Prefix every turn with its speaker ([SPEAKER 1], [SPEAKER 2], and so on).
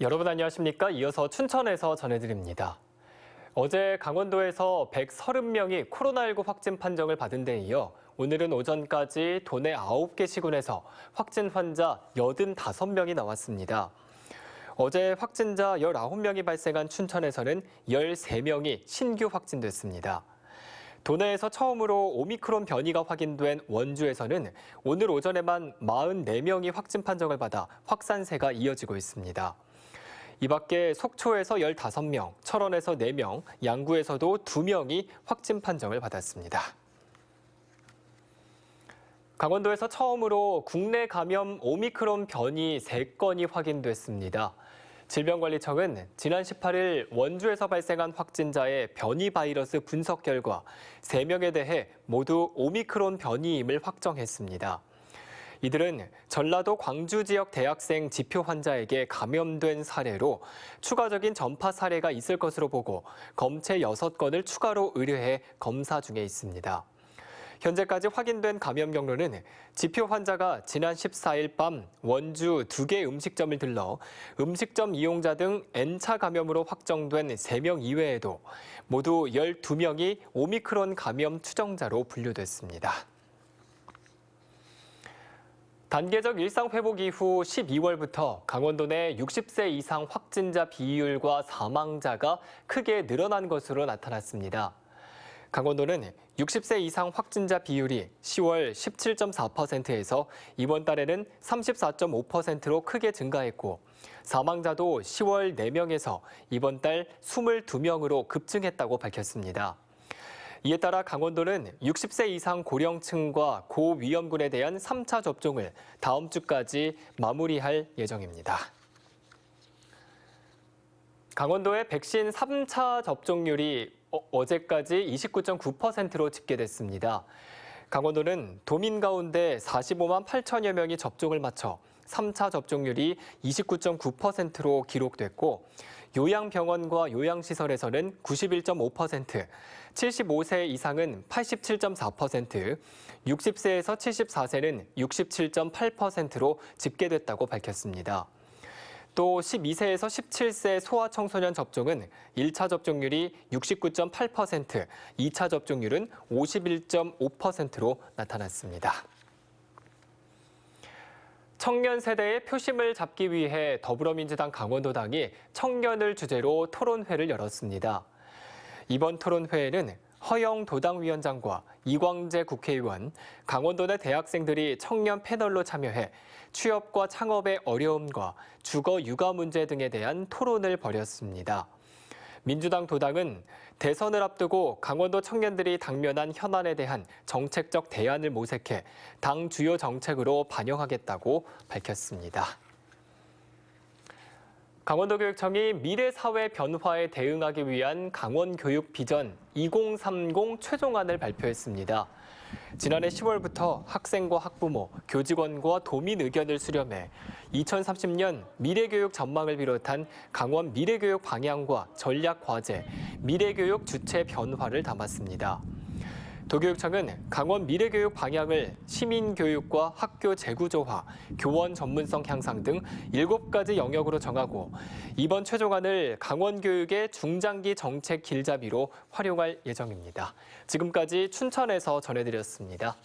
[SPEAKER 1] 여러분 안녕하십니까? 이어서 춘천에서 전해드립니다. 어제 강원도에서 130명이 코로나19 확진 판정을 받은 데 이어 오늘은 오전까지 도내 9개 시군에서 확진 환자 85명이 나왔습니다. 어제 확진자 19명이 발생한 춘천에서는 13명이 신규 확진됐습니다. 도내에서 처음으로 오미크론 변이가 확인된 원주에서는 오늘 오전에만 44명이 확진 판정을 받아 확산세가 이어지고 있습니다. 이 밖에 속초에서 15명, 철원에서 4명, 양구에서도 2명이 확진 판정을 받았습니다. 강원도에서 처음으로 국내 감염 오미크론 변이 3건이 확인됐습니다. 질병관리청은 지난 18일 원주에서 발생한 확진자의 변이 바이러스 분석 결과 3명에 대해 모두 오미크론 변이임을 확정했습니다. 이들은 전라도 광주 지역 대학생 지표 환자에게 감염된 사례로 추가적인 전파 사례가 있을 것으로 보고 검체 6건을 추가로 의뢰해 검사 중에 있습니다. 현재까지 확인된 감염 경로는 지표 환자가 지난 14일 밤 원주 2개 음식점을 들러 음식점 이용자 등 N차 감염으로 확정된 3명 이외에도 모두 12명이 오미크론 감염 추정자로 분류됐습니다. 단계적 일상 회복 이후 12월부터 강원도 내 60세 이상 확진자 비율과 사망자가 크게 늘어난 것으로 나타났습니다. 강원도는 60세 이상 확진자 비율이 10월 17.4%에서 이번 달에는 34.5%로 크게 증가했고 사망자도 10월 4명에서 이번 달 22명으로 급증했다고 밝혔습니다. 이에 따라 강원도는 60세 이상 고령층과 고위험군에 대한 3차 접종을 다음 주까지 마무리할 예정입니다. 강원도의 백신 3차 접종률이 어제까지 29.9%로 집계됐습니다. 강원도는 도민 가운데 45만 8천여 명이 접종을 마쳐 3차 접종률이 29.9%로 기록됐고 요양병원과 요양시설에서는 91.5%, 75세 이상은 87.4%, 60세에서 74세는 67.8%로 집계됐다고 밝혔습니다. 또 12세에서 17세 소아청소년 접종은 1차 접종률이 69.8%, 2차 접종률은 51.5%로 나타났습니다. 청년 세대의 표심을 잡기 위해 더불어민주당 강원도당이 청년을 주제로 토론회를 열었습니다. 이번 토론회에는 허영 도당위원장과 이광재 국회의원, 강원도 내 대학생들이 청년 패널로 참여해 취업과 창업의 어려움과 주거 육아 문제 등에 대한 토론을 벌였습니다. 민주당 도당은 대선을 앞두고 강원도 청년들이 당면한 현안에 대한 정책적 대안을 모색해 당 주요 정책으로 반영하겠다고 밝혔습니다. 강원도교육청이 미래 사회 변화에 대응하기 위한 강원교육 비전 2030 최종안을 발표했습니다. 지난해 10월부터 학생과 학부모, 교직원과 도민 의견을 수렴해 2030년 미래교육 전망을 비롯한 강원 미래교육 방향과 전략 과제, 미래교육 주체 변화를 담았습니다. 도교육청은 강원 미래교육 방향을 시민교육과 학교 재구조화, 교원 전문성 향상 등 7가지 영역으로 정하고 이번 최종안을 강원교육의 중장기 정책 길잡이로 활용할 예정입니다. 지금까지 춘천에서 전해드렸습니다.